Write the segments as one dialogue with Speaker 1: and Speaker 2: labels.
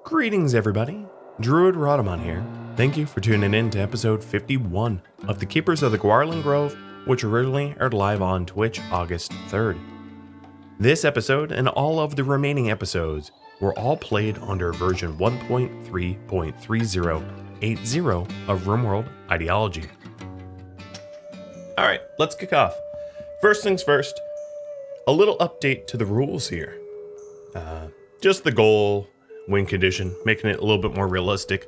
Speaker 1: Greetings, everybody. Druid Rhadamant here. Thank you for tuning in to episode 51 of the Keepers of the Gauranlen Grove, which originally aired live on Twitch August 3rd. This episode and all of the remaining episodes were all played under version 1.3.3080 of RimWorld Ideology. Alright, let's kick off. First things first, a little update to the rules here. Just the goal, win condition, making it a little bit more realistic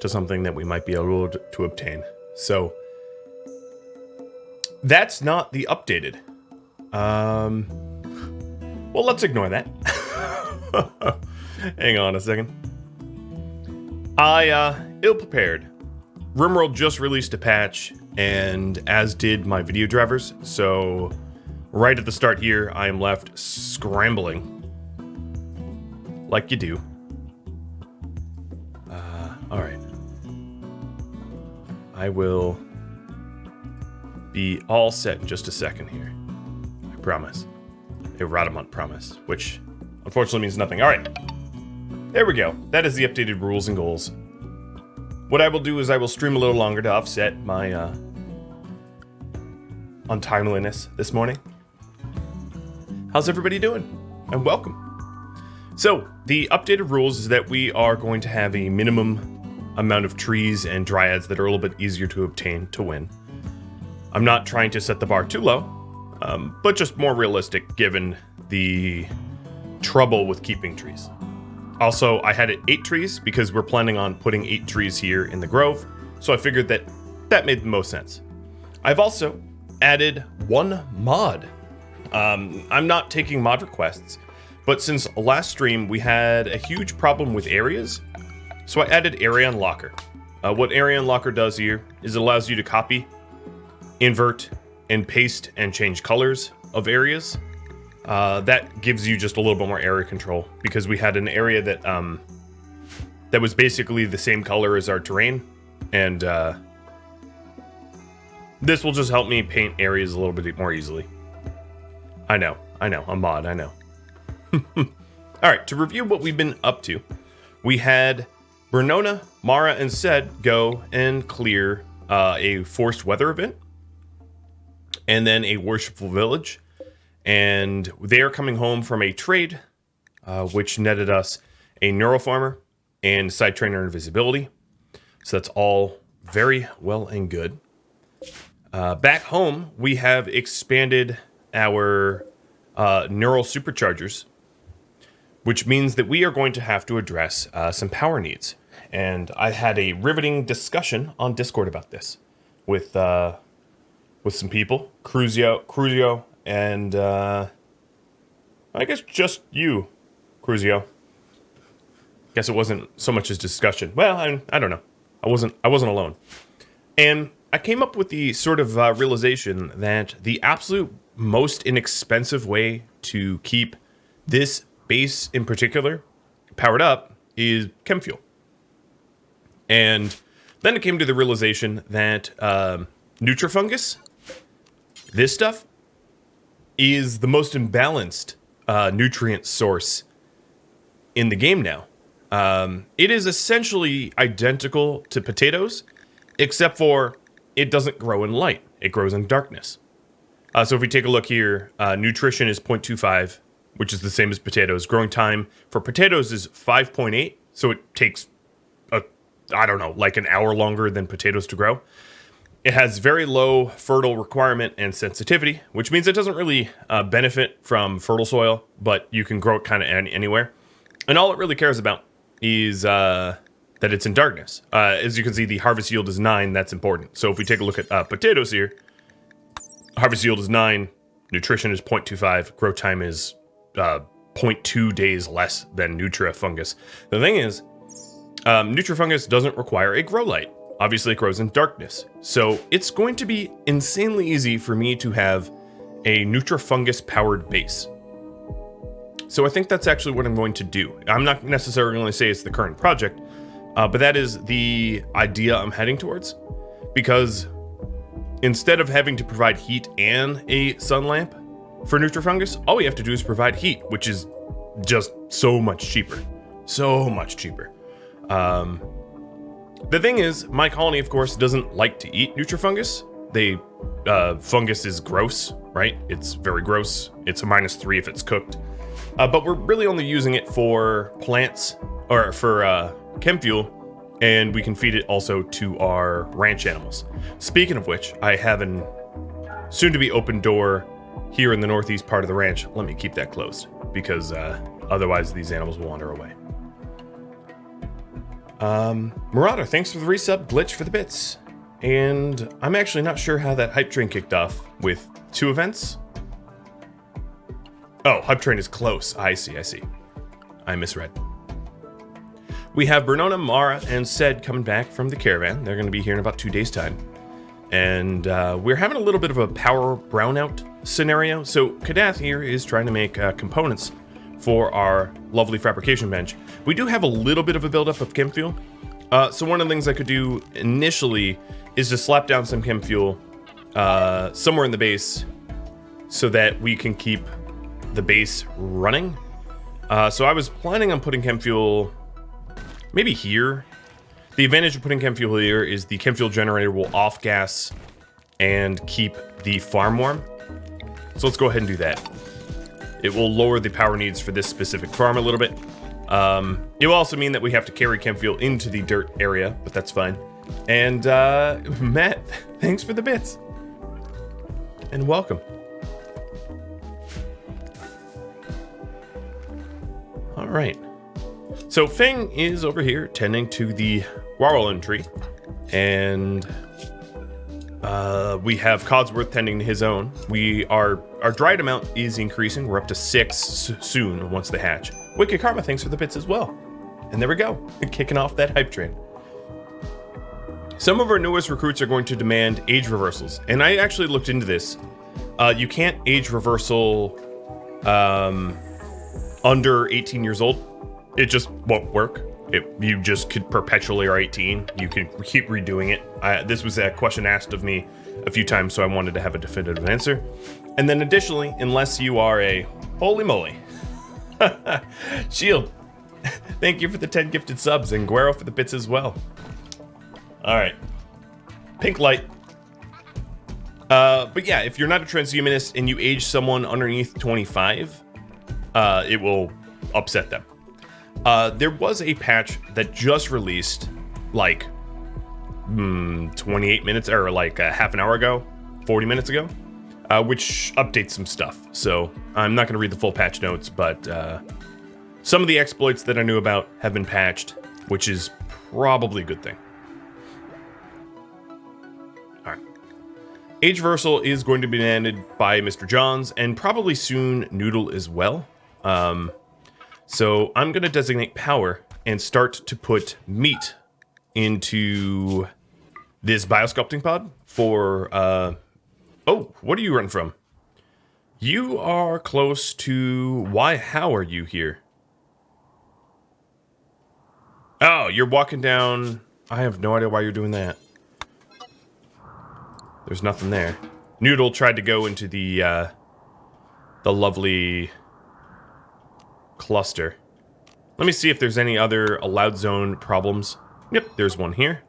Speaker 1: to something that we might be able to obtain. So, that's not the updated. Well, let's ignore that. Hang on a second. Ill-prepared. RimWorld just released a patch, and as did my video drivers, so right at the start here, I am left scrambling. Like you do. Alright. I will be all set in just a second here. I promise. A Rhadamant promise, which unfortunately means nothing. Alright. There we go. That is the updated rules and goals. What I will do is I will stream a little longer to offset my untimeliness this morning. How's everybody doing? And welcome. So, the updated rules is that we are going to have a minimum amount of trees and dryads that are a little bit easier to obtain to win. I'm not trying to set the bar too low, but just more realistic given the trouble with keeping trees. Also, I had it 8 trees because we're planning on putting 8 trees here in the grove, so I figured that made the most sense. I've also added 1 mod. I'm not taking mod requests, but since last stream we had a huge problem with areas, so I added Area Unlocker. What Area Unlocker does here is it allows you to copy, invert, and paste and change colors of areas. That gives you just a little bit more area control because we had an area that that was basically the same color as our terrain, and this will just help me paint areas a little bit more easily. I know, a mod, I know. Alright, to review what we've been up to, we had Bernona, Mara, and Sed go and clear a forced weather event, and then a worshipful village, and they are coming home from a trade, which netted us a neurofarmer and side trainer invisibility, so that's all very well and good. Back home, we have expanded our neural superchargers, which means that we are going to have to address some power needs. And I had a riveting discussion on Discord about this with some people, Cruzio, and I guess just you, Cruzio. Guess it wasn't so much as discussion. Well, I don't know. I wasn't alone. And I came up with the sort of realization that the absolute most inexpensive way to keep this base in particular powered up is chem fuel. And then it came to the realization that nutrifungus, this stuff, is the most imbalanced nutrient source in the game now. It is essentially identical to potatoes, except for it doesn't grow in light. It grows in darkness. So if we take a look here, nutrition is 0.25, which is the same as potatoes. Growing time for potatoes is 5.8, so it takes, like an hour longer than potatoes to grow. It has very low fertile requirement and sensitivity, which means it doesn't really benefit from fertile soil, but you can grow it kind of anywhere. And all it really cares about is that it's in darkness. As you can see, the harvest yield is 9. That's important. So if we take a look at potatoes here, harvest yield is 9, nutrition is 0.25, grow time is 0.2 days less than nutrifungus. The thing is, nutrifungus doesn't require a grow light. Obviously, it grows in darkness. So it's going to be insanely easy for me to have a nutrifungus-powered base. So I think that's actually what I'm going to do. I'm not necessarily going to say it's the current project, but that is the idea I'm heading towards. Because instead of having to provide heat and a sun lamp for nutrifungus, all we have to do is provide heat, which is just so much cheaper. So much cheaper. The thing is, my colony, of course, doesn't like to eat nutrifungus. Fungus is gross, right? It's very gross. It's a -3 if it's cooked. But we're really only using it for plants, or for chem fuel, and we can feed it also to our ranch animals. Speaking of which, I have an soon-to-be open door here in the northeast part of the ranch. Let me keep that closed, because otherwise these animals will wander away. Marauder, thanks for the resub. Glitch for the bits. And I'm actually not sure how that hype train kicked off with 2 events. Oh, hype train is close. I see. I misread. We have Bernona, Mara, and Sed coming back from the caravan. They're going to be here in about 2 days' time. And we're having a little bit of a power brownout scenario. So Kadath here is trying to make components for our lovely fabrication bench. We do have a little bit of a buildup of chem fuel. So one of the things I could do initially is to slap down some chem fuel somewhere in the base so that we can keep the base running. So I was planning on putting chem fuel maybe here. The advantage of putting chem fuel here is the chem fuel generator will off gas and keep the farm warm. So let's go ahead and do that. It will lower the power needs for this specific farm a little bit. It will also mean that we have to carry chem fuel into the dirt area, but that's fine. And Matt, thanks for the bits. And welcome. All right. So Feng is over here tending to the Gauranlen tree, and we have Codsworth tending to his own. Our dried amount is increasing. We're up to 6 soon once they hatch. Wicked Karma, thanks for the bits as well. And there we go, kicking off that hype train. Some of our newest recruits are going to demand age reversals, and I actually looked into this. You can't age reversal under 18 years old. It just won't work. You just could perpetually are 18. You can keep redoing it. This was a question asked of me a few times, so I wanted to have a definitive answer. And then additionally, unless you are a holy moly. Shield, thank you for the 10 gifted subs, and Guero for the bits as well. All right. Pink light. But yeah, if you're not a transhumanist and you age someone underneath 25, it will upset them. There was a patch that just released like 28 minutes or like half an hour ago, 40 minutes ago, which updates some stuff. So I'm not going to read the full patch notes, but some of the exploits that I knew about have been patched, which is probably a good thing. All right. Age reversal is going to be demanded by Mr. Johns and probably soon Noodle as well. So I'm going to designate power and start to put meat into this biosculpting pod for, oh, what are you running from? You are close to, how are you here? Oh, you're walking down, I have no idea why you're doing that. There's nothing there. Noodle tried to go into the lovely cluster. Let me see if there's any other allowed zone problems. Yep, there's one here.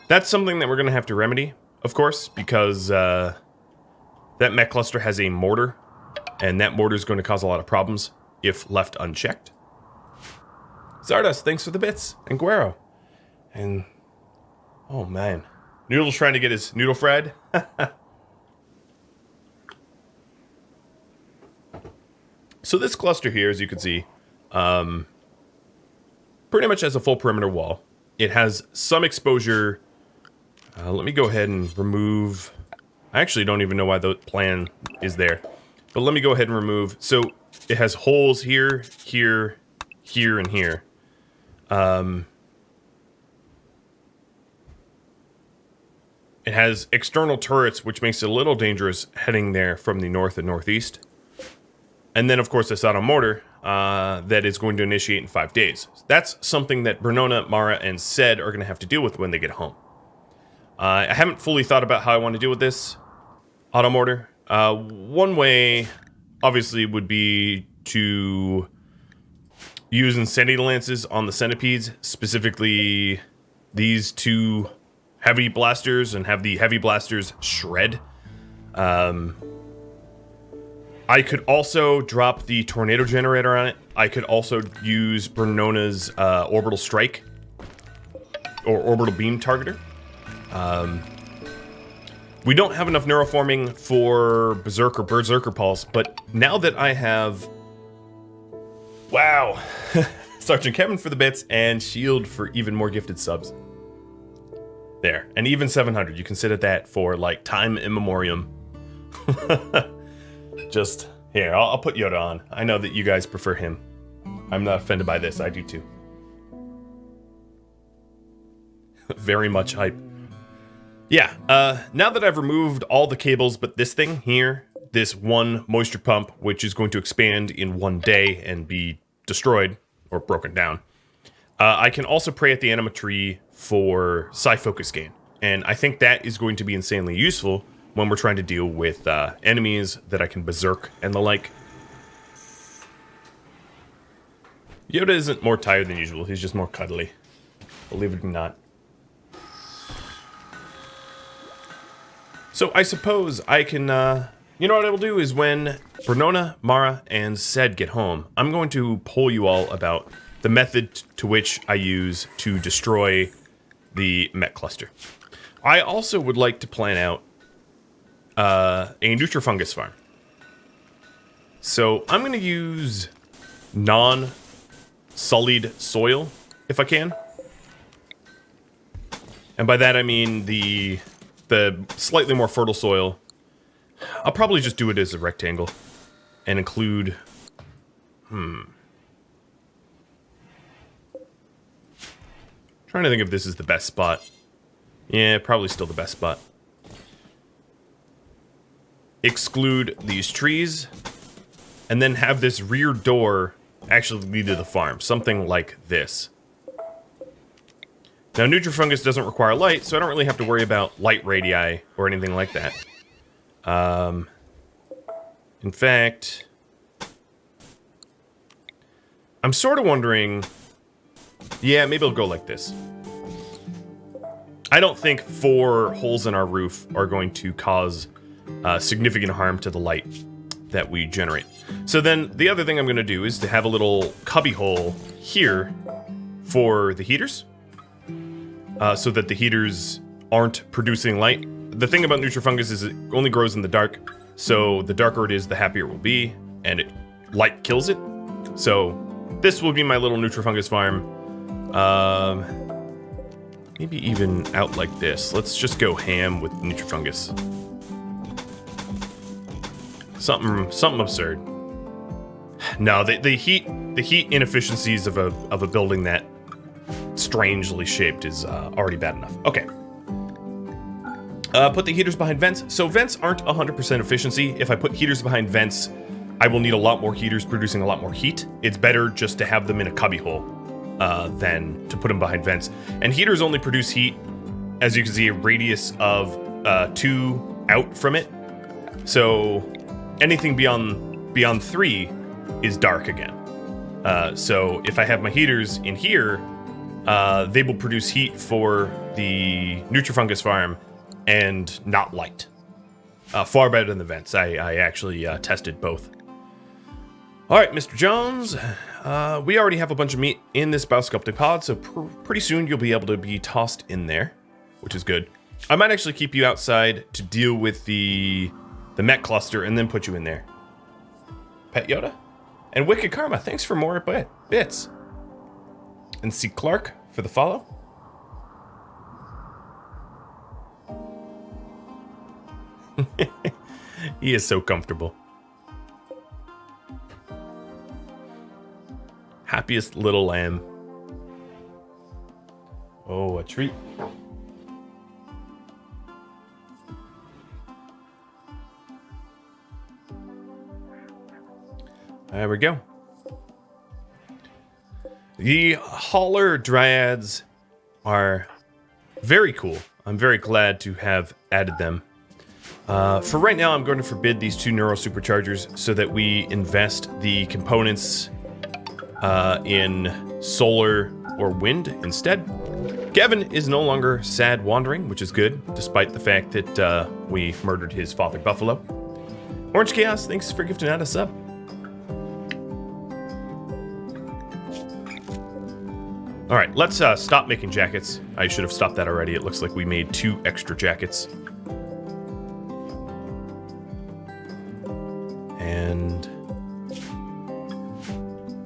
Speaker 1: That's something that we're going to have to remedy, of course, because that mech cluster has a mortar, and that mortar is going to cause a lot of problems if left unchecked. Zardos, thanks for the bits, and Guero. And, oh man, Noodle's trying to get his noodle fried. So this cluster here, as you can see, pretty much has a full perimeter wall. It has some exposure. Let me go ahead and remove. I actually don't even know why the plan is there. But let me go ahead and remove. So it has holes here, here, here, and here. It has external turrets, which makes it a little dangerous heading there from the north and northeast. And then, of course, the Sodom mortar that is going to initiate in 5 days. That's something that Bernona, Mara, and Sed are going to have to deal with when they get home. I haven't fully thought about how I want to deal with this auto mortar. One way, obviously, would be to use Insanity Lances on the centipedes, specifically these two heavy blasters, and have the heavy blasters shred. I could also drop the tornado generator on it. I could also use Bernona's orbital strike or orbital beam targeter. We don't have enough neuroforming for Berserker Pulse, but now that I have... Wow! Sergeant Kevin for the bits, and Shield for even more gifted subs. There. And even 700. You can sit at that for, like, time immemorium. Just, here, I'll put Yoda on. I know that you guys prefer him. I'm not offended by this. I do too. Very much hype. Yeah, now that I've removed all the cables but this thing here, this one moisture pump, which is going to expand in one day and be destroyed or broken down, I can also pray at the anima tree for psi focus gain. And I think that is going to be insanely useful when we're trying to deal with enemies that I can berserk and the like. Yoda isn't more tired than usual, he's just more cuddly. Believe it or not. So I suppose I can, you know what I will do is when Bernona, Mara, and Sed get home, I'm going to poll you all about the method to which I use to destroy the Met Cluster. I also would like to plan out a Nutrifungus farm. So I'm going to use non-sullied soil, if I can. And by that I mean the slightly more fertile soil. I'll probably just do it as a rectangle and include... Trying to think if this is the best spot. Yeah, probably still the best spot. Exclude these trees, and then have this rear door actually lead to the farm. Something like this. Now, Nutrifungus doesn't require light, so I don't really have to worry about light radii or anything like that. In fact, I'm sort of wondering... Yeah, maybe I'll go like this. I don't think 4 holes in our roof are going to cause significant harm to the light that we generate. So then the other thing I'm going to do is to have a little cubby hole here for the heaters. So that the heaters aren't producing light. The thing about Nutrifungus is it only grows in the dark, so the darker it is, the happier it will be, and light kills it. So this will be my little Nutrifungus farm. Maybe even out like this. Let's just go ham with Nutrifungus. Something absurd. No, the heat inefficiencies of a building that strangely shaped is already bad enough. Okay. Put the heaters behind vents. So vents aren't 100% efficiency. If I put heaters behind vents, I will need a lot more heaters producing a lot more heat. It's better just to have them in a cubbyhole than to put them behind vents. And heaters only produce heat, as you can see, a radius of 2 out from it. So anything beyond 3 is dark again. So if I have my heaters in here, they will produce heat for the Nutrifungus farm and not light. Far better than the vents. I actually tested both. All right, Mr. Jones, we already have a bunch of meat in this biosculpting pod, so pretty soon you'll be able to be tossed in there, which is good. I might actually keep you outside to deal with the Met Cluster and then put you in there. Pet Yoda? And Wicked Karma, thanks for more bits. And C. Clark for the follow. He is so comfortable. Happiest little lamb. Oh, a treat. There we go. The Hauler Dryads are very cool. I'm very glad to have added them. For right now, I'm going to forbid these 2 Neuro Superchargers so that we invest the components in solar or wind instead. Gavin is no longer sad wandering, which is good, despite the fact that we murdered his father buffalo. Orange Chaos, thanks for gifting out a sub. All right, let's stop making jackets. I should have stopped that already. It looks like we made 2 extra jackets. And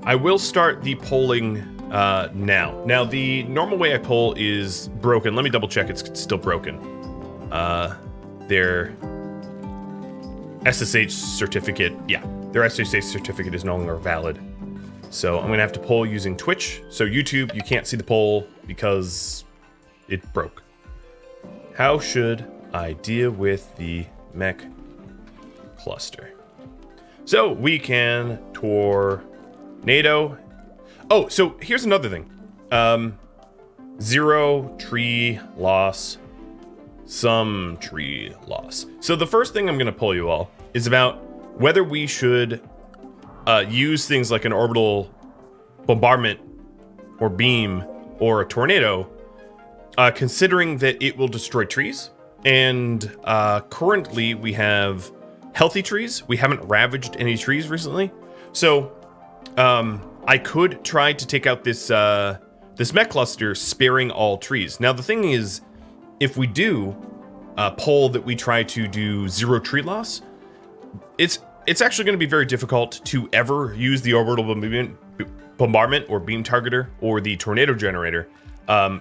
Speaker 1: I will start the polling now. Now, the normal way I poll is broken. Let me double check it's still broken. Their SSH certificate, yeah, their SSH certificate is no longer valid. So I'm going to have to poll using Twitch. So YouTube, you can't see the poll because it broke. How should I deal with the mech cluster? So we can tornado. Oh, so here's another thing. 0 tree loss, some tree loss. So the first thing I'm going to poll you all is about whether we should use things like an orbital bombardment or beam or a tornado, considering that it will destroy trees. And currently we have healthy trees. We haven't ravaged any trees recently. So I could try to take out this this mech cluster, sparing all trees. Now the thing is, if we do poll that we try to do 0 tree loss, it's actually going to be very difficult to ever use the orbital bombardment or beam targeter or the tornado generator,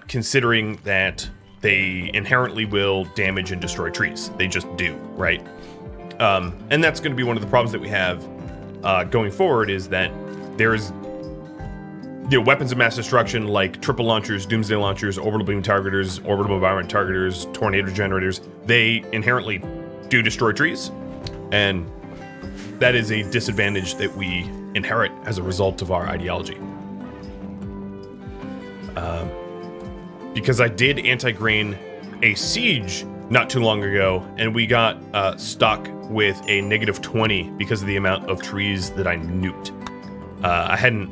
Speaker 1: considering that they inherently will damage and destroy trees. They just do, right? And that's going to be one of the problems that we have going forward, is that there's weapons of mass destruction like triple launchers, doomsday launchers, orbital beam targeters, orbital bombardment targeters, tornado generators. They inherently do destroy trees, and that is a disadvantage that we inherit as a result of our ideology. Because I did anti-grain a siege not too long ago, and we got stuck with a -20 because of the amount of trees that I nuked.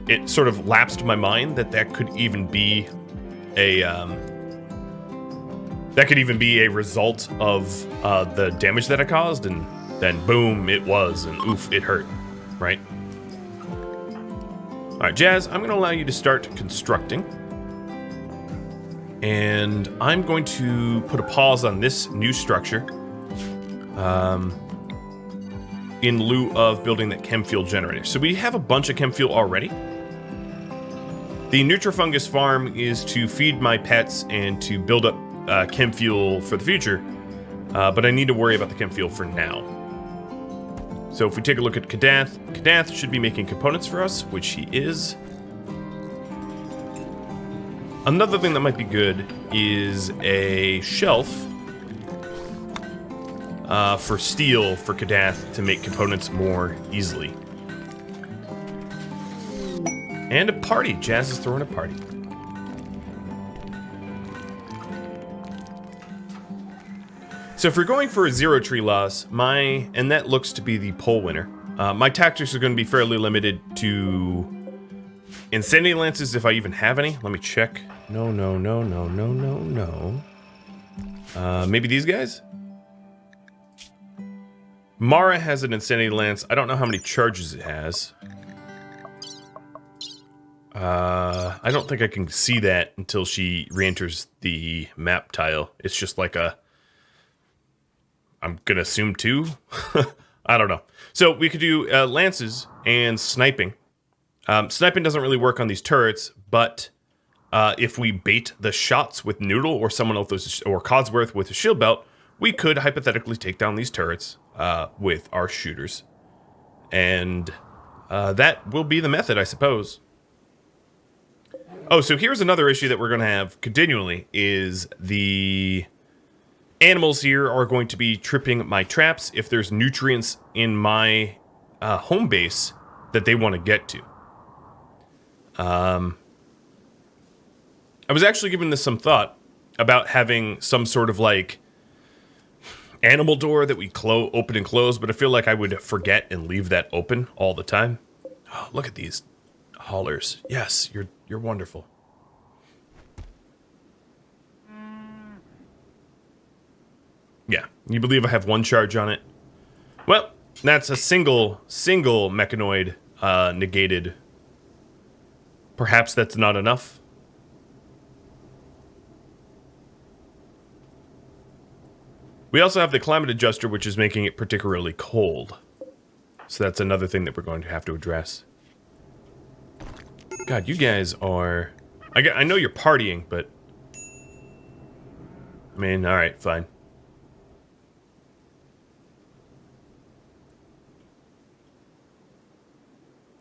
Speaker 1: It sort of lapsed my mind that could even be a result of the damage that I caused, and then boom, it was, and oof, it hurt, right? All right, Jazz, I'm going to allow you to start constructing. And I'm going to put a pause on this new structure in lieu of building that chem fuel generator. So we have a bunch of chem fuel already. The Nutrifungus farm is to feed my pets and to build up chem fuel for the future, but I need to worry about the chem fuel for now. So if we take a look at Kadath should be making components for us, which he is. Another thing that might be good is a shelf for steel for Kadath to make components more easily. And a party. Jazz is throwing a party. So if we're going for a 0 tree loss, and that looks to be the poll winner, my tactics are going to be fairly limited to Insanity Lances, if I even have any. Let me check. No. Maybe these guys? Mara has an Insanity Lance. I don't know how many charges it has. I don't think I can see that until she re-enters the map tile. It's just like I'm gonna assume 2? I don't know. So we could do lances and sniping. Sniping doesn't really work on these turrets, but if we bait the shots with Noodle or someone else, or Codsworth with a shield belt, we could hypothetically take down these turrets with our shooters. And that will be the method, I suppose. Oh, so here's another issue that we're going to have continually, is the animals here are going to be tripping my traps if there's nutrients in my home base that they want to get to. I was actually giving this some thought about having some sort of like animal door that we open and close, but I feel like I would forget and leave that open all the time. Oh, look at these. Oh, Haulers. Yes, you're wonderful. Yeah, you believe I have one charge on it? Well, that's a single mechanoid negated. Perhaps that's not enough. We also have the climate adjuster, which is making it particularly cold. So that's another thing that we're going to have to address. God, you guys are... I know you're partying, but... I mean, alright, fine.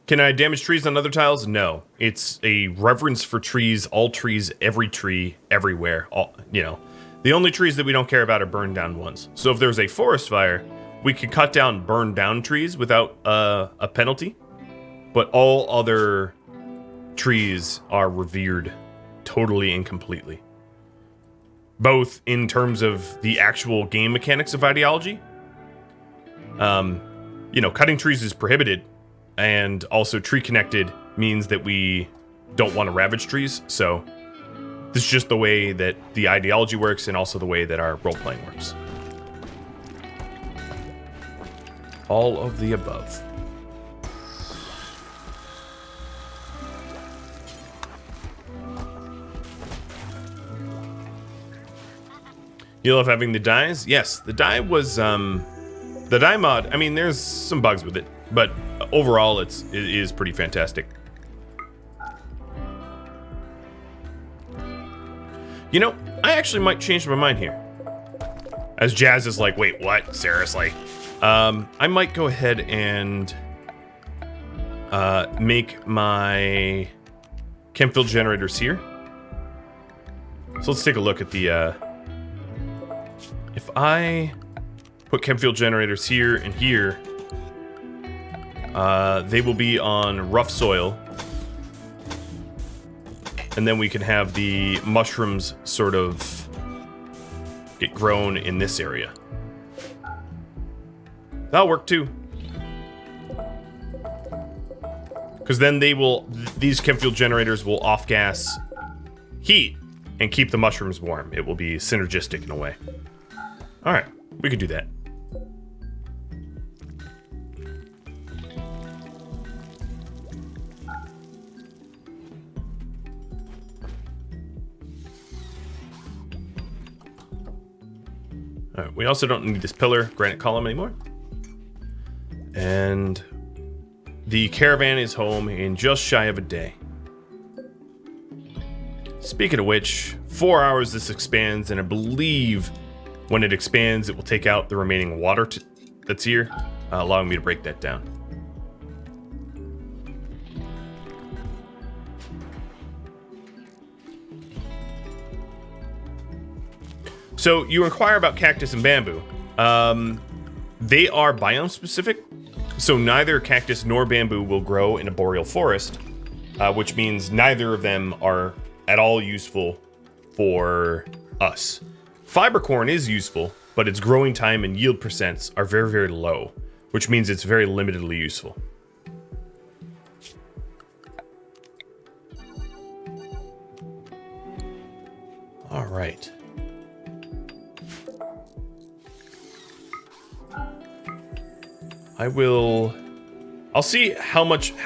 Speaker 1: Can I damage trees on other tiles? No. It's a reverence for trees, all trees, every tree, everywhere. All, you know, the only trees that we don't care about are burned down ones. So if there's a forest fire, we could cut down burned down trees without a penalty. But all other trees are revered totally and completely. Both in terms of the actual game mechanics of ideology. You know, cutting trees is prohibited. And also tree connected means that we don't want to ravage trees. So this is just the way that the ideology works and also the way that our role-playing works. All of the above. You love having the dyes? Yes, the dye was, the dye mod, I mean, there's some bugs with it, but overall, it is pretty fantastic. You know, I actually might change my mind here. As Jazz is like, wait, what? Seriously? I might go ahead and make my chem field generators here. So let's take a look at the, if I put chem field generators here and here, they will be on rough soil. And then we can have the mushrooms sort of get grown in this area. That'll work too. Because then they will, these chem field generators will off-gas heat and keep the mushrooms warm. It will be synergistic in a way. Alright, we could do that. Alright, we also don't need this pillar granite column anymore. And the caravan is home in just shy of a day. Speaking of which, 4 hours this expands, and I believe when it expands, it will take out the remaining water that's here, allowing me to break that down. So you inquire about Cactus and Bamboo. They are biome specific, so neither cactus nor bamboo will grow in a boreal forest, which means neither of them are at all useful for us. Fiber corn is useful, but its growing time and yield percents are very, very low, which means it's very limitedly useful. All right. I'll see how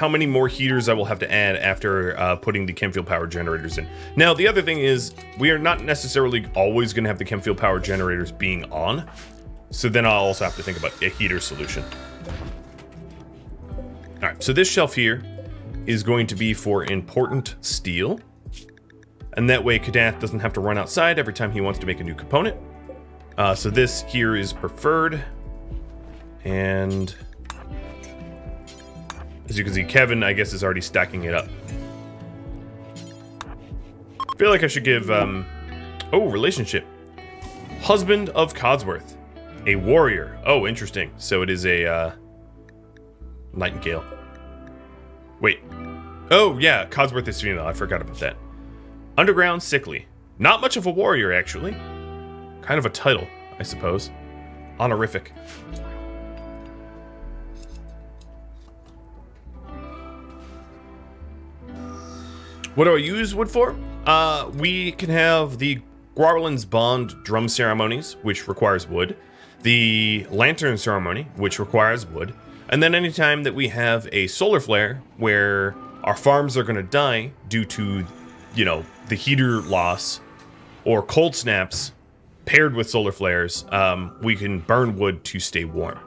Speaker 1: many more heaters I will have to add after putting the chem field power generators in. Now, the other thing is, we are not necessarily always going to have the chem field power generators being on. So then I'll also have to think about a heater solution. All right, so this shelf here is going to be for important steel. And that way, Kadath doesn't have to run outside every time he wants to make a new component. So this here is preferred. And as you can see, Kevin, I guess, is already stacking it up. I feel like I should give, oh, relationship. Husband of Codsworth. A warrior. Oh, interesting. So it is a, Nightingale. Wait. Oh, yeah, Codsworth is female. I forgot about that. Underground Sickly. Not much of a warrior, actually. Kind of a title, I suppose. Honorific. What do I use wood for? We can have the Gauranlen Bond drum ceremonies, which requires wood. The lantern ceremony, which requires wood. And then anytime that we have a solar flare where our farms are going to die due to, you know, the heater loss or cold snaps paired with solar flares, we can burn wood to stay warm.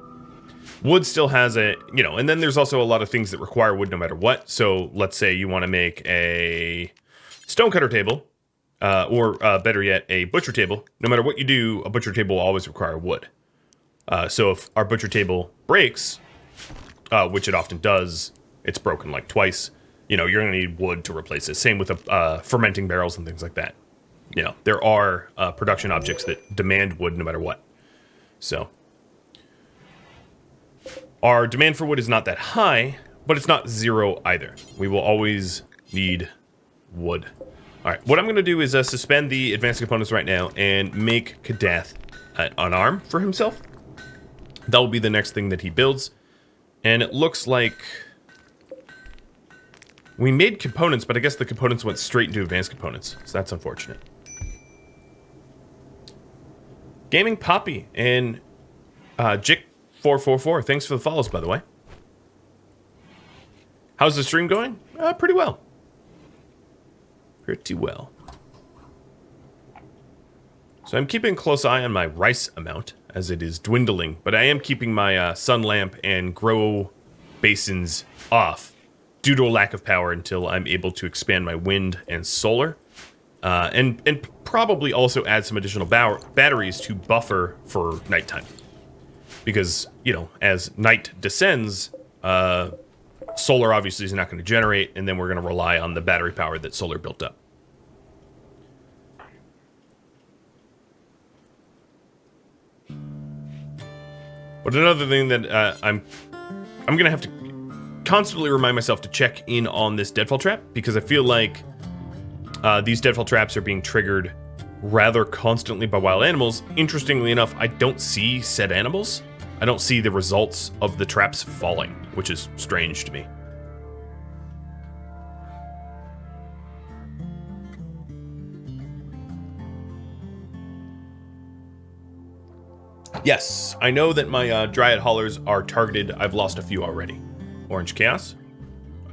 Speaker 1: Wood still has a, you know, and then there's also a lot of things that require wood no matter what. So let's say you want to make a stonecutter table, or better yet, a butcher table. No matter what you do, a butcher table will always require wood. So if our butcher table breaks, which it often does, it's broken like twice, you know, you're going to need wood to replace it. Same with fermenting barrels and things like that. You know, there are production objects that demand wood no matter what. So our demand for wood is not that high, but it's not zero either. We will always need wood. All right, what I'm going to do is suspend the advanced components right now and make Kadath an arm for himself. That will be the next thing that he builds. And it looks like we made components, but I guess the components went straight into advanced components. So that's unfortunate. Gaming Poppy and Jick444. Thanks for the follows, by the way. How's the stream going? Pretty well. Pretty well. So I'm keeping a close eye on my rice amount as it is dwindling, but I am keeping my sun lamp and grow basins off due to a lack of power until I'm able to expand my wind and solar, and probably also add some additional batteries to buffer for nighttime. Because, you know, as night descends, solar obviously is not going to generate, and then we're going to rely on the battery power that solar built up. But another thing that I'm going to have to constantly remind myself to check in on this deadfall trap, because I feel like these deadfall traps are being triggered rather constantly by wild animals. Interestingly enough, I don't see said animals. I don't see the results of the traps falling, which is strange to me. Yes, I know that my Dryad haulers are targeted. I've lost a few already. Orange Chaos.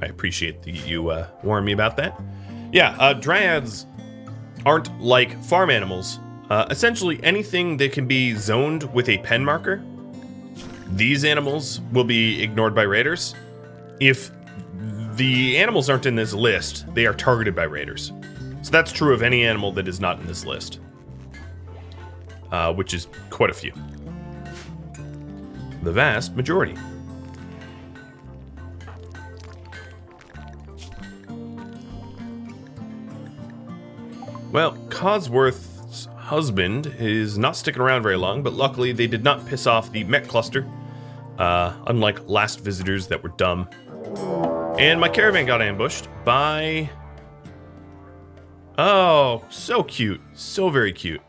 Speaker 1: I appreciate that you warned me about that. Yeah, Dryads aren't like farm animals. Essentially, anything that can be zoned with a pen marker, these animals will be ignored by raiders. If the animals aren't in this list, they are targeted by raiders. So that's true of any animal that is not in this list, which is quite a few. The vast majority. Well, Codsworth's husband is not sticking around very long, but luckily they did not piss off the mech cluster, unlike last visitors that were dumb. And my caravan got ambushed by... Oh, so cute. So very cute.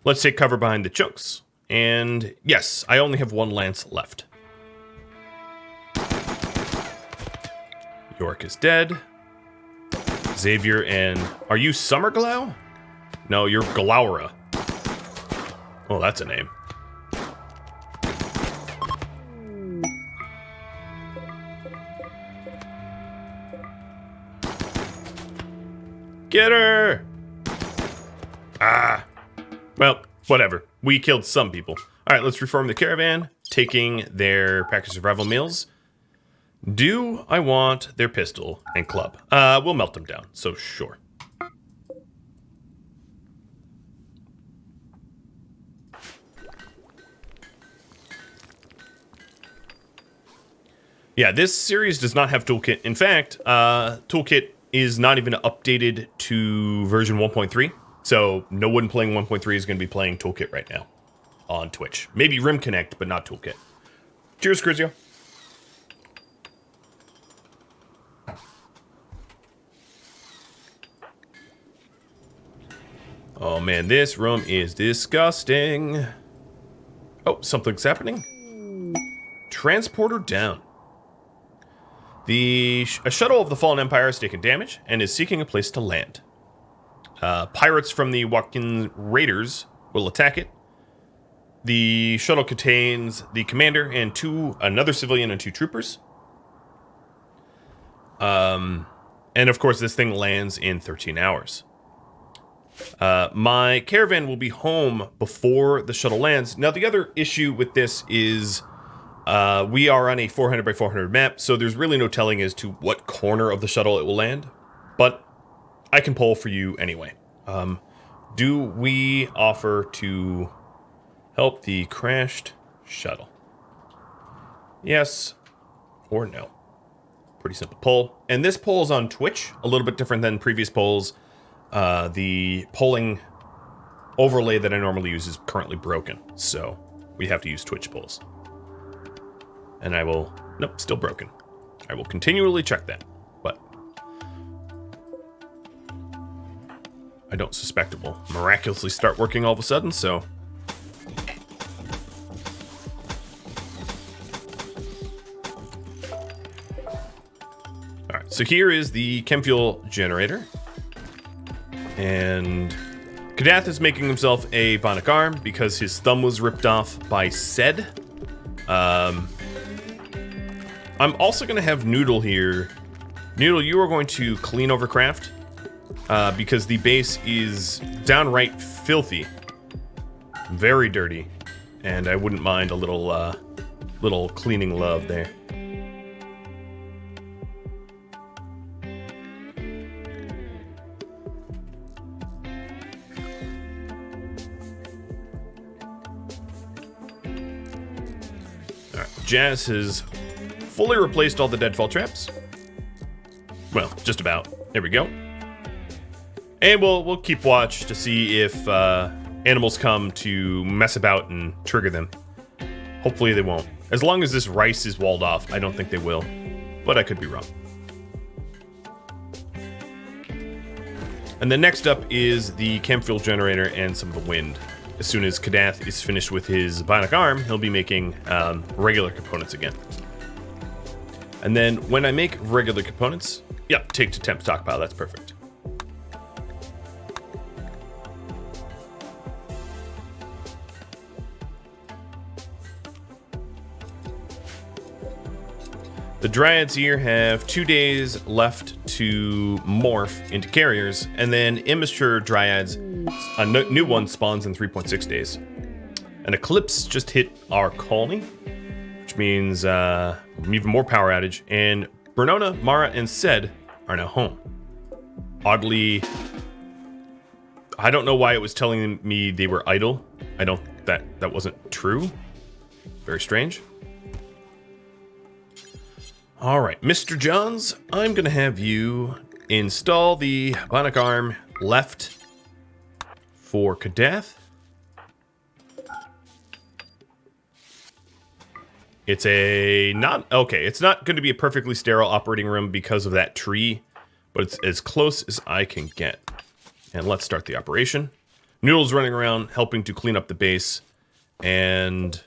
Speaker 1: Let's take cover behind the chunks. And yes, I only have one lance left. York is dead. Xavier and... Are you Summerglow? No, you're Glaura. Oh, that's a name. Get her! Ah. Well, whatever. We killed some people. All right, let's reform the caravan, taking their package of survival meals. Do I want their pistol and club? We'll melt them down, so sure. Yeah, this series does not have Toolkit. In fact, Toolkit is not even updated to version 1.3. So no one playing 1.3 is going to be playing Toolkit right now on Twitch. Maybe Rim Connect, but not Toolkit. Cheers, Crizio. Oh man, this room is disgusting. Oh, something's happening. Transporter down. A shuttle of the Fallen Empire has taken damage and is seeking a place to land. Pirates from the Watkins Raiders will attack it. The shuttle contains the commander and another civilian and 2 troopers. And of course, this thing lands in 13 hours. My caravan will be home before the shuttle lands. Now, the other issue with this is we are on a 400 by 400 map, so there's really no telling as to what corner of the shuttle it will land. But I can poll for you anyway. Do we offer to help the crashed shuttle? Yes or no? Pretty simple poll. And this poll is on Twitch, a little bit different than previous polls. The polling overlay that I normally use is currently broken, so we have to use Twitch polls. And I will... Nope, still broken. I will continually check that, but I don't suspect it will miraculously start working all of a sudden, so... Alright, so here is the chem fuel generator. And Kadath is making himself a bionic arm because his thumb was ripped off by Sed. I'm also going to have Noodle here. Noodle, you are going to clean over craft because the base is downright filthy. Very dirty. And I wouldn't mind a little cleaning love there. Jazz has fully replaced all the deadfall traps. Well, just about. There we go. And we'll keep watch to see if animals come to mess about and trigger them. Hopefully they won't. As long as this rice is walled off, I don't think they will. But I could be wrong. And then next up is the chem fuel generator and some of the wind. As soon as Kadath is finished with his bionic arm, he'll be making regular components again. And then when I make regular components, yep, take to temp stockpile, that's perfect. The Dryads here have 2 days left to morph into carriers, and then immature Dryads, a new one spawns in 3.6 days. An eclipse just hit our colony, which means even more power outage, and Bernona, Mara, and Sed are now home. Oddly, I don't know why it was telling me they were idle. That wasn't true. Very strange. All right, Mr. Johns, I'm gonna have you install the bionic arm left for Kadath. It's not going to be a perfectly sterile operating room because of that tree, but it's as close as I can get. And let's start the operation. Noodle's running around helping to clean up the base, and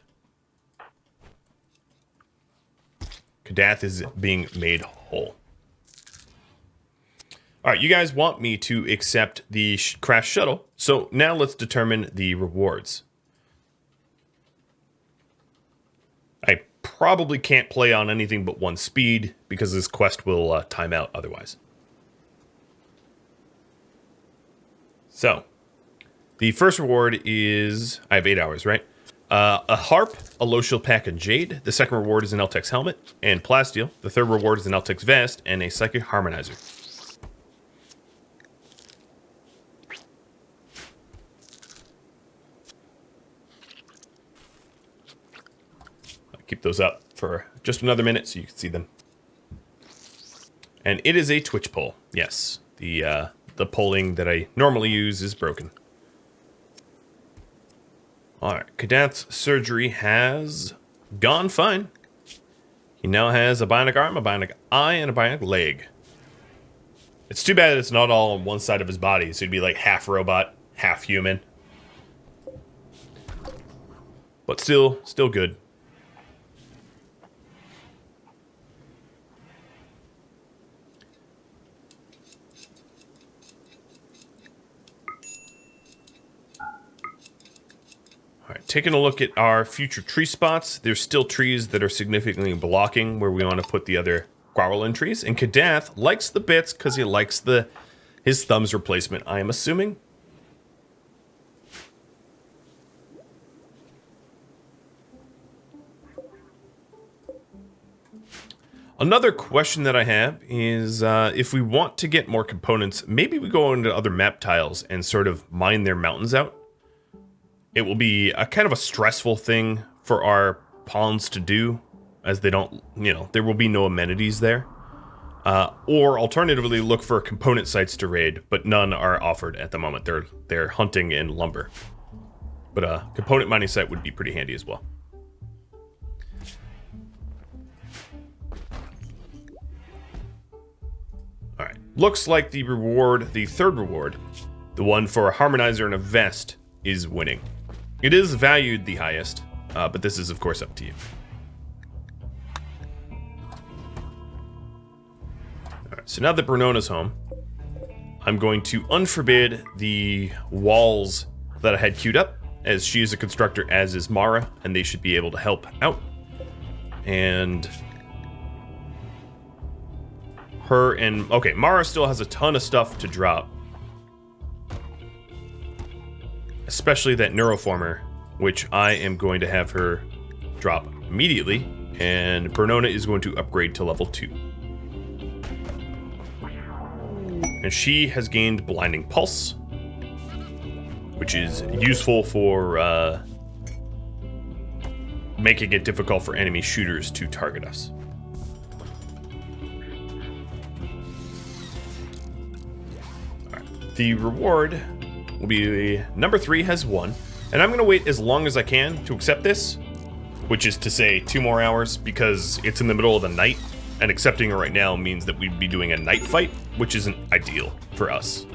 Speaker 1: Kadath is being made whole. All right, you guys want me to accept the crash shuttle, so now let's determine the rewards. I probably can't play on anything but 1 speed because this quest will time out otherwise. So, the first reward is, I have 8 hours, right? A harp, a low shield pack, and jade. The second reward is an Eltex helmet and plasteel. The third reward is an Eltex vest and a psychic harmonizer. I'll keep those up for just another minute so you can see them. And it is a Twitch poll. Yes, the polling that I normally use is broken. Alright, Kadath's surgery has gone fine. He now has a bionic arm, a bionic eye, and a bionic leg. It's too bad it's not all on one side of his body, so he'd be like half robot, half human. But still good. taking a look at our future tree spots. There's still trees that are significantly blocking where we want to put the other Gauranlen trees. And Kadath likes the bits because he likes his thumbs replacement, I am assuming. Another question that I have is if we want to get more components, maybe we go into other map tiles and sort of mine their mountains out. It will be a kind of a stressful thing for our pawns to do, as they don't, there will be no amenities there. Or alternatively, look for component sites to raid, but none are offered at the moment. They're hunting in lumber. But a component mining site would be pretty handy as well. Alright, looks like the reward, the third reward, the one for a harmonizer and a vest, is winning. It is valued the highest, but this is of course up to you. Alright, so now that Brunona's home, I'm going to unforbid the walls that I had queued up, as she is a constructor, as is Mara, and they should be able to help out. And okay, Mara still has a ton of stuff to drop. Especially that neuroformer, which I am going to have her drop immediately, and Bernona is going to upgrade to level 2. And she has gained Blinding Pulse, which is useful for making it difficult for enemy shooters to target us. The reward will be number 3 has 1, and I'm going to wait as long as I can to accept this, which is to say 2 more hours, because it's in the middle of the night, and accepting it right now means that we'd be doing a night fight, which isn't ideal for us.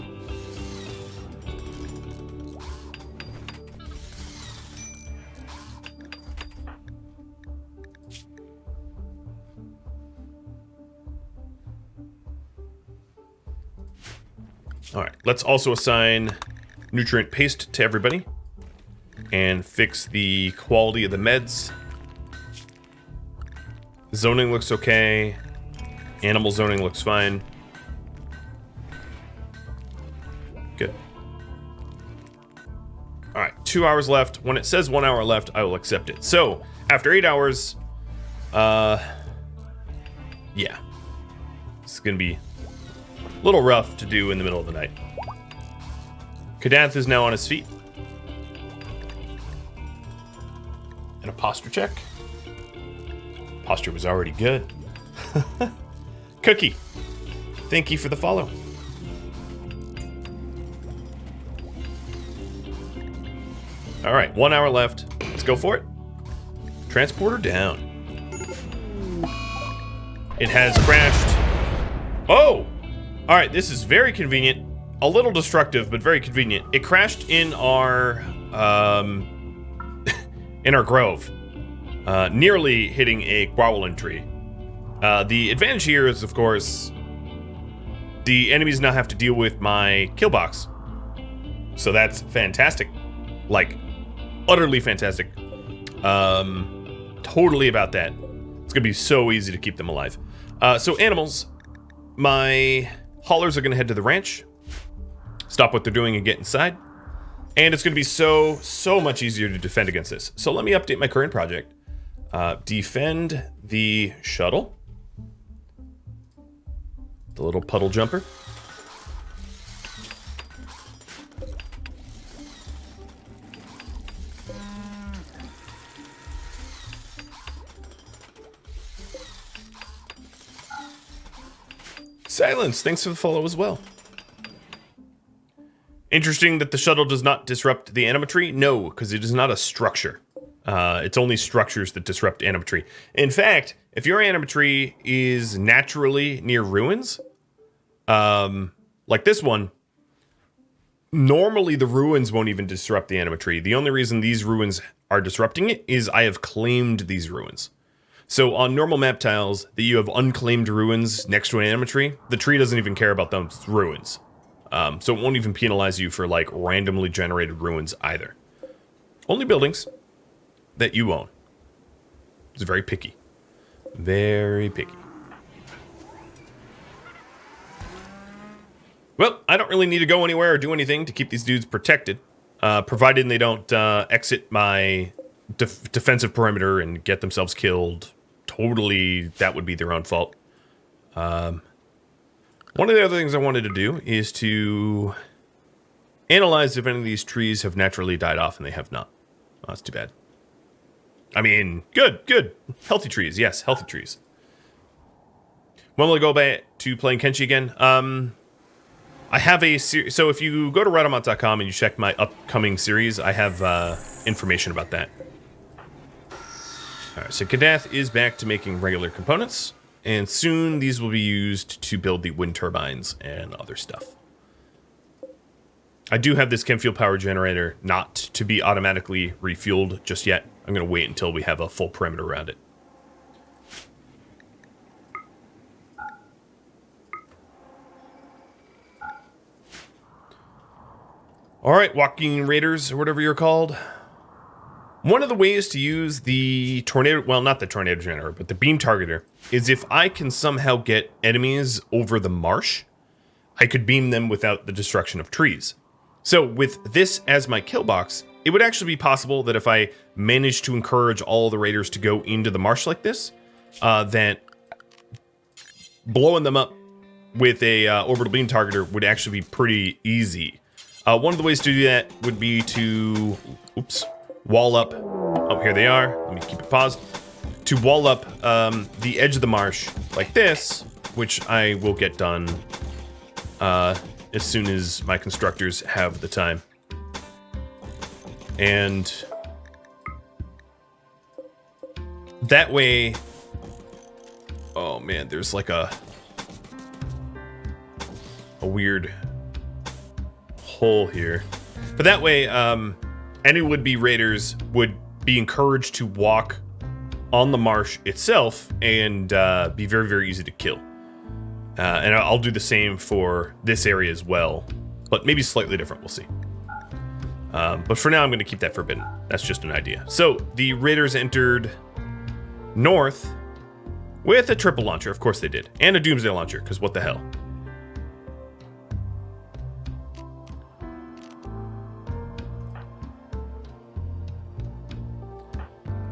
Speaker 1: Alright, let's also assign nutrient paste to everybody and fix the quality of the meds. Zoning looks okay. Animal zoning looks fine. Good. Alright, 2 hours left. When it says 1 hour left, I will accept it. So, after 8 hours, yeah. It's gonna be a little rough to do in the middle of the night. Kadath is now on his feet. And a posture check. Posture was already good. Cookie, thank you for the follow. All right, 1 hour left. Let's go for it. Transporter down. It has crashed. Oh! All right, this is very convenient. A little destructive, but very convenient. It crashed in our grove, nearly hitting a Gauranlen tree. The advantage here is, of course, the enemies now have to deal with my kill box. So that's fantastic. Like, utterly fantastic. Totally about that. It's gonna be so easy to keep them alive. So animals, my haulers are gonna head to the ranch, stop what they're doing and get inside. And it's gonna be so much easier to defend against this. So let me update my current project. Defend the shuttle. The little puddle jumper. Silence, thanks for the follow as well. Interesting that the shuttle does not disrupt the animatry. No, because it is not a structure. It's only structures that disrupt animatry. In fact, if your animatry is naturally near ruins, like this one, normally the ruins won't even disrupt the animatry. The only reason these ruins are disrupting it is I have claimed these ruins. So on normal map tiles that you have unclaimed ruins next to an animatry, the tree doesn't even care about those ruins. So it won't even penalize you for like randomly generated ruins either. Only buildings. that you own. It's very picky. Very picky. Well, I don't really need to go anywhere or do anything to keep these dudes protected, provided they don't exit my defensive perimeter and get themselves killed. Totally, that would be their own fault. One of the other things I wanted to do is to analyze if any of these trees have naturally died off, and they have not. Oh, that's too bad. I mean, good. Healthy trees, yes, healthy trees. When will I go back to playing Kenshi again? I have a series. So if you go to Rhadamant.com and you check my upcoming series, I have information about that. All right, so Kadath is back to making regular components, and soon these will be used to build the wind turbines and other stuff. I do have this chem fuel power generator not to be automatically refueled just yet. I'm going to wait until we have a full perimeter around it. All right, walking raiders, or whatever you're called. One of the ways to use the tornado, well, not the tornado generator, but the beam targeter, is if I can somehow get enemies over the marsh, I could beam them without the destruction of trees. So with this as my kill box, it would actually be possible that if I managed to encourage all the raiders to go into the marsh like this, that blowing them up with a orbital beam targeter would actually be pretty easy. One of the ways to do that would be to, wall up. Oh, here they are. Let me keep it paused. To wall up the edge of the marsh like this, which I will get done as soon as my constructors have the time. And that way, oh man, there's like a weird hole here. But that way, any would-be raiders would be encouraged to walk on the marsh itself and be very, very easy to kill. And I'll do the same for this area as well, but maybe slightly different, we'll see. But for now, I'm going to keep that forbidden. That's just an idea. So the raiders entered north with a triple launcher. Of course they did. And a doomsday launcher, because what the hell.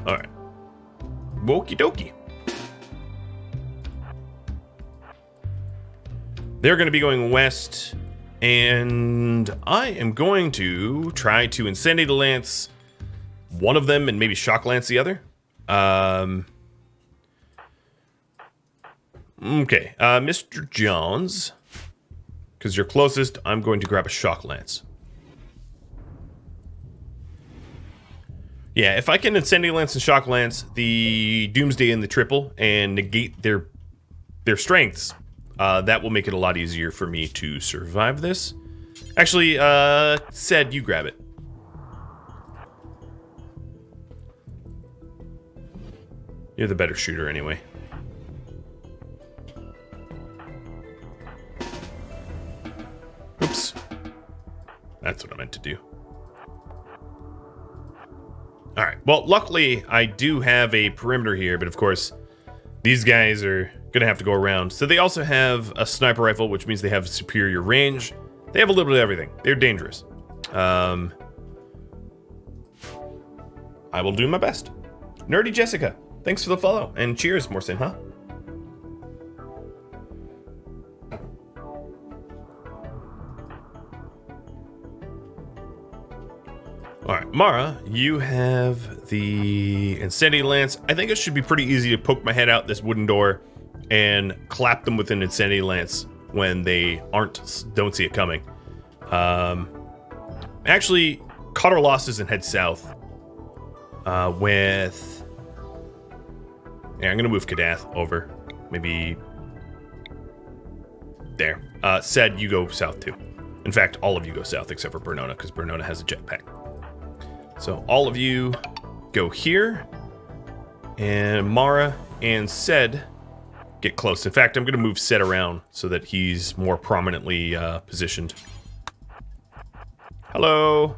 Speaker 1: All right. Okie dokie. They're going to be going west, and I am going to try to Insanity Lance one of them and maybe Shock Lance the other. Okay, Mr. Jones, because you're closest, I'm going to grab a Shock Lance. Yeah, if I can Insanity Lance and Shock Lance the Doomsday and the triple and negate their strengths, that will make it a lot easier for me to survive this. Actually, Sed, you grab it. You're the better shooter anyway. Oops. That's what I meant to do. All right, well, luckily I do have a perimeter here, but of course, these guys are gonna have to go around. So they also have a sniper rifle, which means they have superior range. They have a little bit of everything. They're dangerous. I will do my best. Nerdy Jessica, thanks for the follow, and cheers, Morsin, huh? All right, Mara, you have the Insanity Lance. I think it should be pretty easy to poke my head out this wooden door and clap them with an Insanity Lance when they don't see it coming. Actually, cut our losses and head south with... Yeah, I'm going to move Kadath over. Maybe... There. Sed, you go south too. In fact, all of you go south except for Bernona, because Bernona has a jetpack. So all of you go here, and Mara and Sed get close. In fact, I'm going to move Sed around so that he's more prominently positioned. Hello.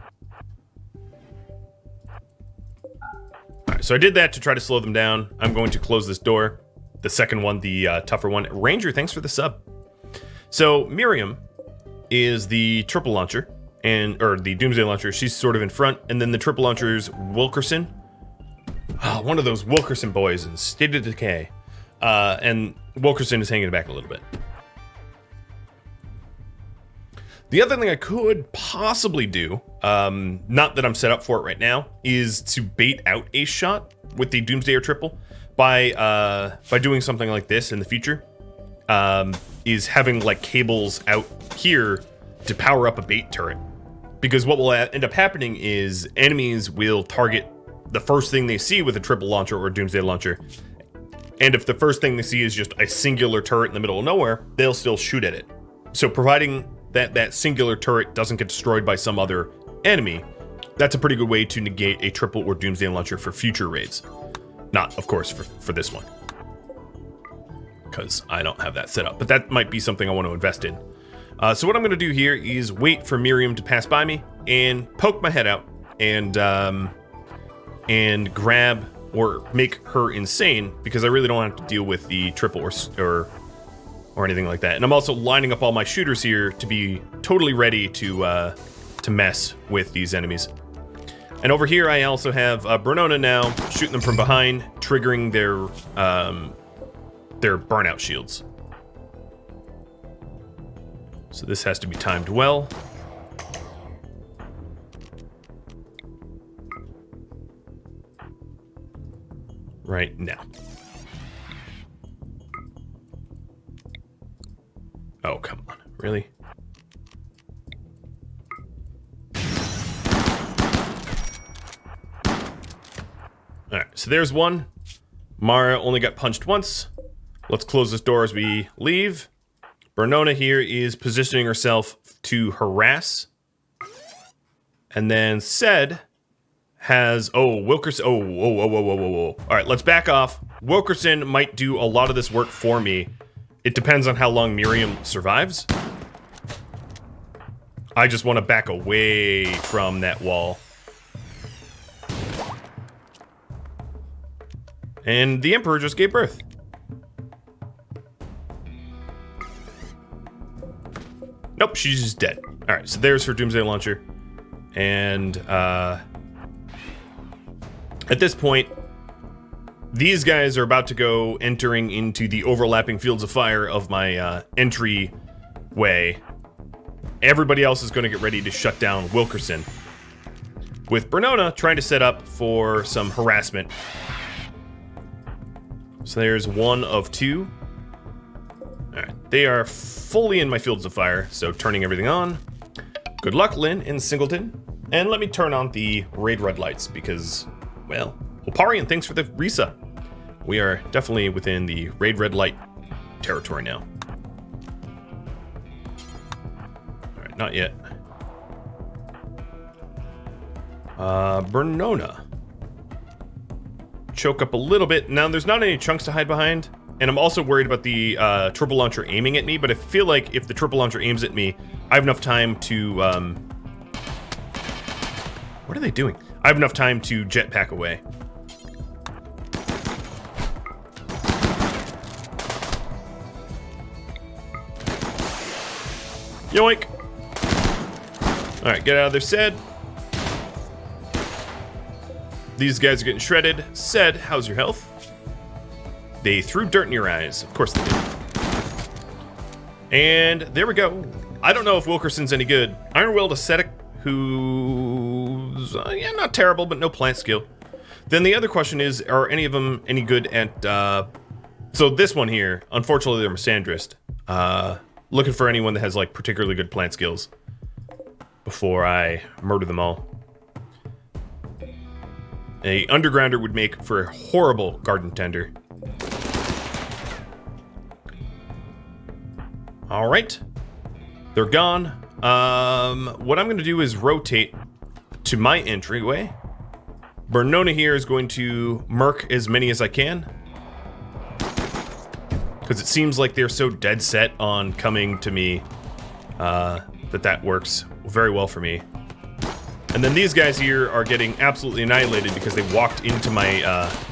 Speaker 1: so I did that to try to slow them down. I'm going to close this door. The second one, the tougher one. Ranger, thanks for the sub. So Miriam is the triple launcher, or the Doomsday launcher. She's sort of in front, and then the triple launcher's Wilkerson. Oh, one of those Wilkerson boys in State of Decay. And Wilkerson is hanging back a little bit. The other thing I could possibly do, not that I'm set up for it right now, is to bait out a shot with the Doomsday or triple by doing something like this in the future. Is having like cables out here to power up a bait turret. Because what will end up happening is enemies will target the first thing they see with a triple launcher or Doomsday launcher. And if the first thing they see is just a singular turret in the middle of nowhere, they'll still shoot at it. So providing that singular turret doesn't get destroyed by some other enemy, that's a pretty good way to negate a triple or Doomsday launcher for future raids. Not, of course, for this one, because I don't have that set up, but that might be something I want to invest in. So what I'm going to do here is wait for Miriam to pass by me and poke my head out and grab or make her insane, because I really don't have to deal with the triple or anything like that. And I'm also lining up all my shooters here to be totally ready to mess with these enemies. And over here I also have Bernona now, shooting them from behind, triggering their burnout shields. So this has to be timed well. Right now. Oh, come on. Really? Alright, so there's one. Mara only got punched once. Let's close this door as we leave. Bernona here is positioning herself to harass. And then Ced has... Oh, Wilkerson... Whoa. Alright, let's back off. Wilkerson might do a lot of this work for me. It depends on how long Miriam survives. I just want to back away from that wall. And the Emperor just gave birth. Nope, she's just dead. Alright, so there's her Doomsday Launcher. And, at this point, these guys are about to go entering into the overlapping fields of fire of my entry way. Everybody else is going to get ready to shut down Wilkerson, with Bernona trying to set up for some harassment. So there's one of two. Alright, they are fully in my fields of fire, so turning everything on. Good luck, Lynn and Singleton. And let me turn on the raid red lights because, well, Oparian, thanks for the resub. We are definitely within the raid red light territory now. Alright, not yet. Bernona. Choke up a little bit. Now, there's not any chunks to hide behind. And I'm also worried about the triple launcher aiming at me, but I feel like if the triple launcher aims at me, I have enough time to... What are they doing? I have enough time to jetpack away. Yoink! Alright, get out of there, Ced. These guys are getting shredded. Ced, how's your health? They threw dirt in your eyes. Of course they did. And there we go. I don't know if Wilkerson's any good. Ironwilled Ascetic, who's yeah, not terrible, but no plant skill. Then the other question is, are any of them any good at... So this one here, unfortunately they're Misandrist. Looking for anyone that has like particularly good plant skills before I murder them all. A undergrounder would make for a horrible garden tender. All right, they're gone. What I'm going to do is rotate to my entryway. Bernona here is going to murk as many as I can, because it seems like they're so dead set on coming to me that works very well for me. And then these guys here are getting absolutely annihilated because they walked into my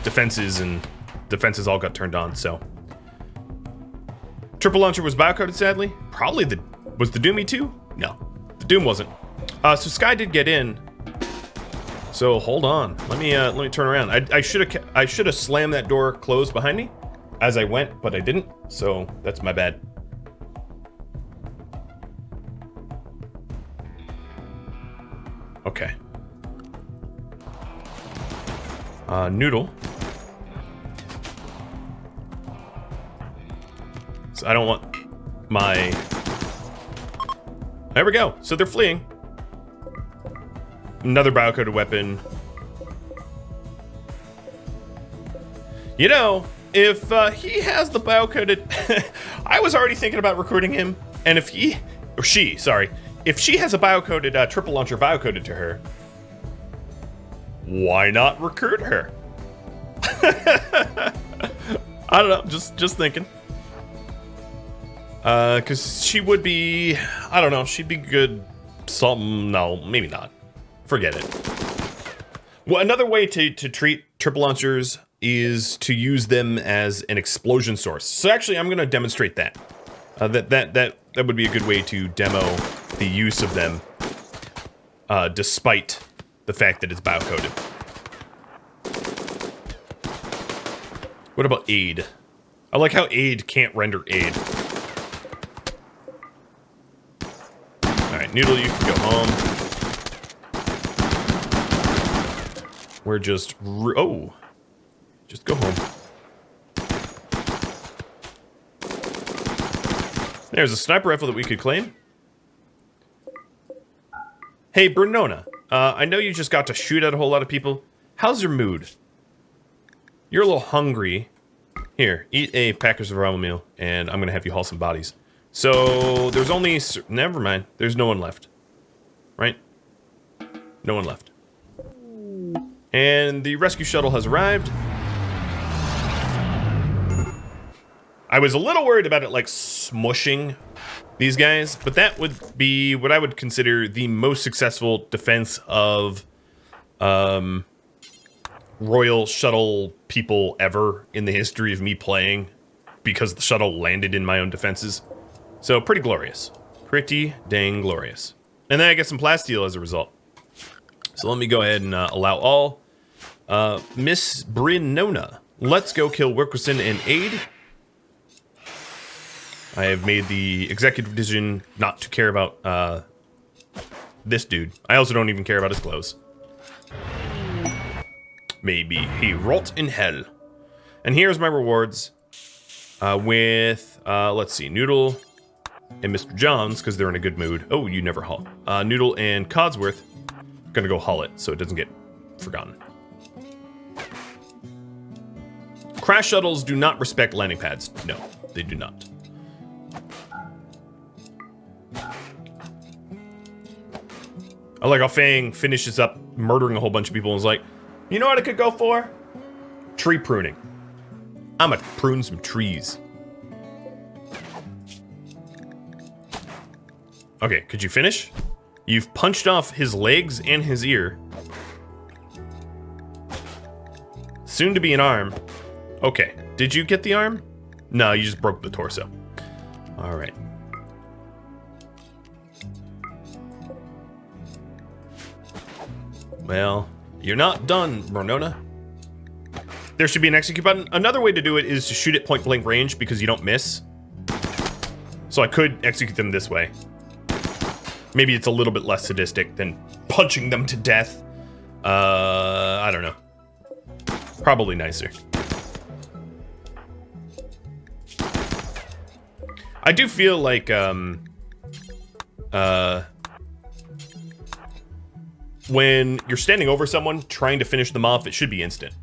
Speaker 1: defenses, and defenses all got turned on, so. Triple launcher was biocoded, sadly. Probably was the Doomy too? No, the Doom wasn't. So Sky did get in. So hold on, let me turn around. I should have slammed that door closed behind me as I went, but I didn't. So that's my bad. Okay. Noodle. So I don't want my... There we go. So they're fleeing. Another biocoded weapon. You know, if he has the biocoded... I was already thinking about recruiting him. And if he... Or she, sorry. If she has a biocoded, triple launcher biocoded to her, why not recruit her? I don't know, just thinking. Because she would be, I don't know, she'd be good something, no, maybe not. Forget it. Well, another way to treat triple launchers is to use them as an explosion source. So actually, I'm going to demonstrate that. That would be a good way to demo the use of them, despite the fact that it's biocoded. What about aid? I like how aid can't render aid. Alright, Noodle, you can go home. We're just... Oh! Just go home. There's a sniper rifle that we could claim. Hey, Bernona, I know you just got to shoot at a whole lot of people. How's your mood? You're a little hungry. Here, eat a Packers of ramen meal, and I'm gonna have you haul some bodies. So, there's only... Never mind, there's no one left. Right? No one left. And the rescue shuttle has arrived. I was a little worried about it, like, smushing these guys, but that would be what I would consider the most successful defense of Royal Shuttle people ever in the history of me playing, because the shuttle landed in my own defenses. So, pretty glorious. Pretty dang glorious. And then I get some plasteel as a result. So let me go ahead and allow all. Miss Brinona, let's go kill Wilkerson and Aid. I have made the executive decision not to care about this dude. I also don't even care about his clothes. Maybe he rot in hell. And here's my rewards with, let's see, Noodle and Mr. Johns, because they're in a good mood. Oh, you never haul. Noodle and Codsworth, gonna go haul it so it doesn't get forgotten. Crash shuttles do not respect landing pads. No, they do not. I like how Fang finishes up murdering a whole bunch of people and is like, you know what I could go for? Tree pruning. I'm gonna prune some trees. Okay, could you finish? You've punched off his legs and his ear. Soon to be an arm. Okay, did you get the arm? No, you just broke the torso. All right. Well, you're not done, Bernona. There should be an execute button. Another way to do it is to shoot at point blank range because you don't miss. So I could execute them this way. Maybe it's a little bit less sadistic than punching them to death. I don't know. Probably nicer. I do feel like, when you're standing over someone trying to finish them off, it should be instant.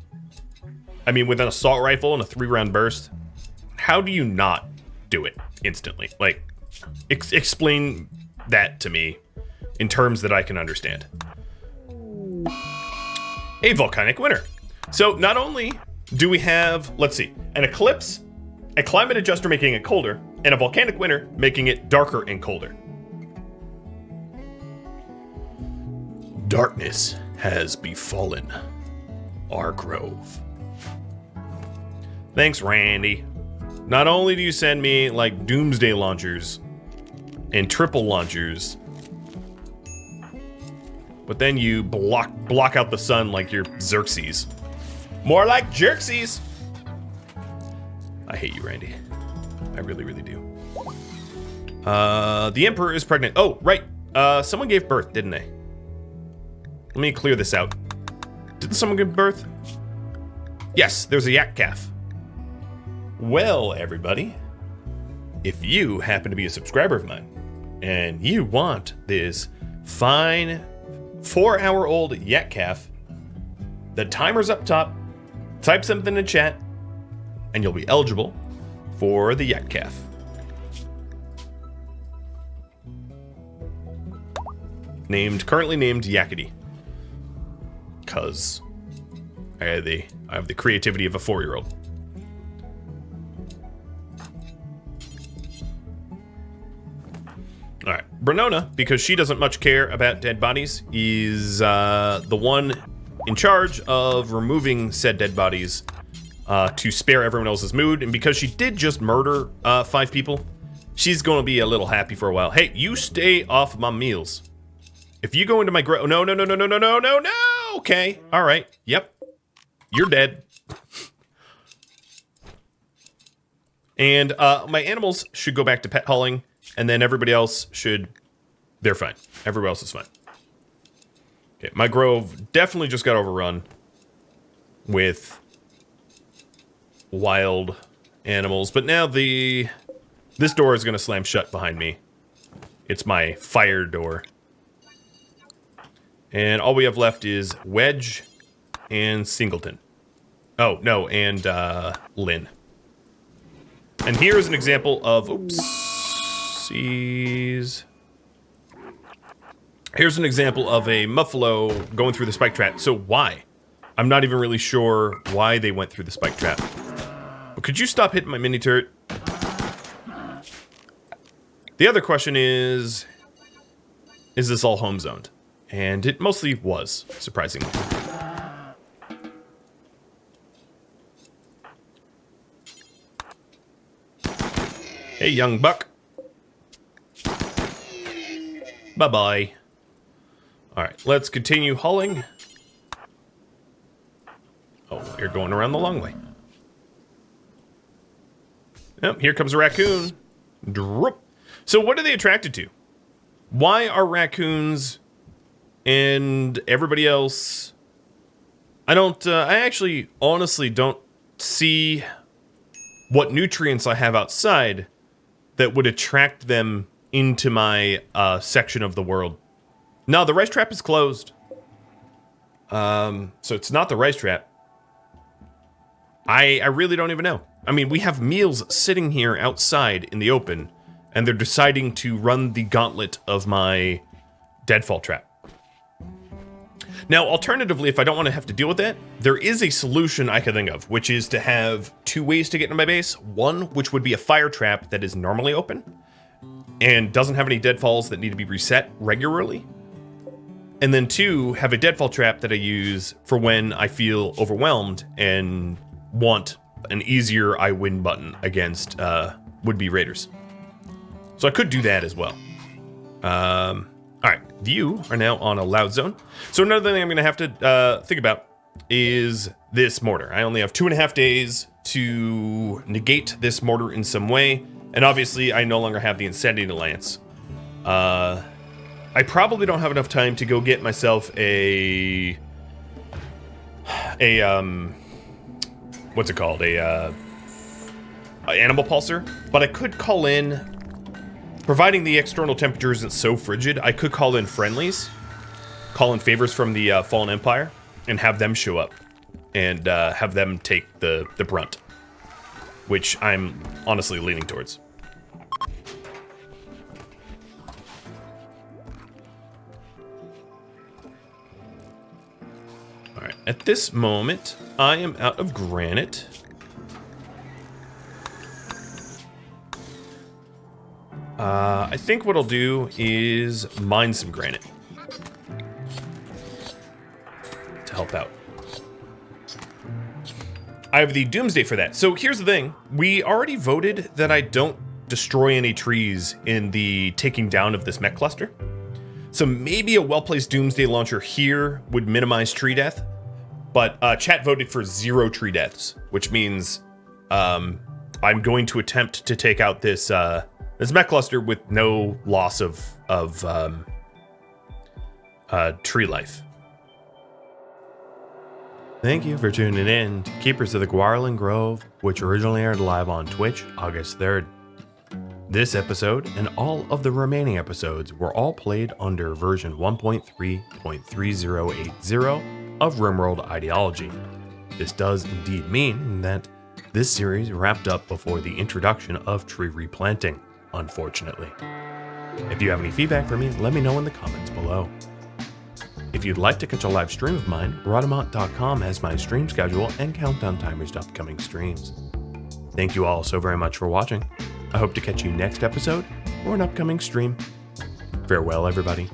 Speaker 1: I mean, with an assault rifle and a 3-round burst, how do you not do it instantly? Like, explain that to me in terms that I can understand. A volcanic winter. So not only do we have, let's see, an eclipse, a climate adjuster making it colder, and a volcanic winter making it darker and colder. Darkness has befallen our grove. Thanks, Randy. Not only do you send me, like, doomsday launchers and triple launchers, but then you block out the sun like you're Xerxes. More like Jerxes! I hate you, Randy. I really, really do. The Emperor is pregnant. Oh, right. Someone gave birth, didn't they? Let me clear this out. Did someone give birth? Yes, there's a yak calf. Well, everybody, if you happen to be a subscriber of mine and you want this fine 4-hour-old yak calf, the timer's up top. Type something in chat and you'll be eligible for the yak calf. Currently named Yakety. Cause I have the creativity of a 4-year-old. Alright, Brenona, because she doesn't much care about dead bodies, is the one in charge of removing said dead bodies to spare everyone else's mood, and because she did just murder 5 people, she's gonna be a little happy for a while. Hey, you stay off my meals. If you go into my grove, no, okay, all right, yep, you're dead. And my animals should go back to pet hauling, and then everybody else they're fine. Everybody else is fine. Okay, my grove definitely just got overrun with wild animals, but now this door is gonna slam shut behind me. It's my fire door. And all we have left is Wedge and Singleton. Oh, no, and Lynn. And here's an example of, oopsies. Here's an example of a Muffalo going through the spike trap. So why? I'm not even really sure why they went through the spike trap. But could you stop hitting my mini turret? The other question is this all home zoned? And it mostly was, surprisingly. Hey, young buck. Bye-bye. Alright, let's continue hauling. Oh, you're going around the long way. Yep, here comes a raccoon. Droop. So what are they attracted to? Why are raccoons and everybody else... I actually honestly don't see what nutrients I have outside that would attract them into my section of the world. No, the rice trap is closed. So it's not the rice trap. I really don't even know. I mean, we have meals sitting here outside in the open, and they're deciding to run the gauntlet of my deadfall trap. Now, alternatively, if I don't want to have to deal with that, there is a solution I can think of, which is to have 2 ways to get into my base. One, which would be a fire trap that is normally open and doesn't have any deadfalls that need to be reset regularly. And then 2, have a deadfall trap that I use for when I feel overwhelmed and want an easier I win button against would-be raiders. So I could do that as well. Alright, you are now on a loud zone. So another thing I'm going to have to think about is this mortar. I only have 2.5 days to negate this mortar in some way. And obviously, I no longer have the Insanity Lance. I probably don't have enough time to go get myself what's it called? Animal pulsar. But I could call in... Providing the external temperature isn't so frigid, I could call in friendlies, call in favors from the Fallen Empire, and have them show up, and have them take the brunt, which I'm honestly leaning towards. Alright, at this moment, I am out of granite. I think what I'll do is mine some granite. help out. I have the Doomsday for that. So here's the thing. We already voted that I don't destroy any trees in the taking down of this mech cluster. So maybe a well-placed Doomsday launcher here would minimize tree death. But chat voted for 0 tree deaths, which means I'm going to attempt to take out this this mech cluster with no loss of tree life. Thank you for tuning in to Keepers of the Gauranlen Grove, which originally aired live on Twitch August 3rd. This episode and all of the remaining episodes were all played under version 1.3.3080 of RimWorld Ideology. This does indeed mean that this series wrapped up before the introduction of tree replanting, unfortunately. If you have any feedback for me, let me know in the comments below. If you'd like to catch a live stream of mine, Rhadamant.com has my stream schedule and countdown timers to upcoming streams. Thank you all so very much for watching. I hope to catch you next episode or an upcoming stream. Farewell, everybody.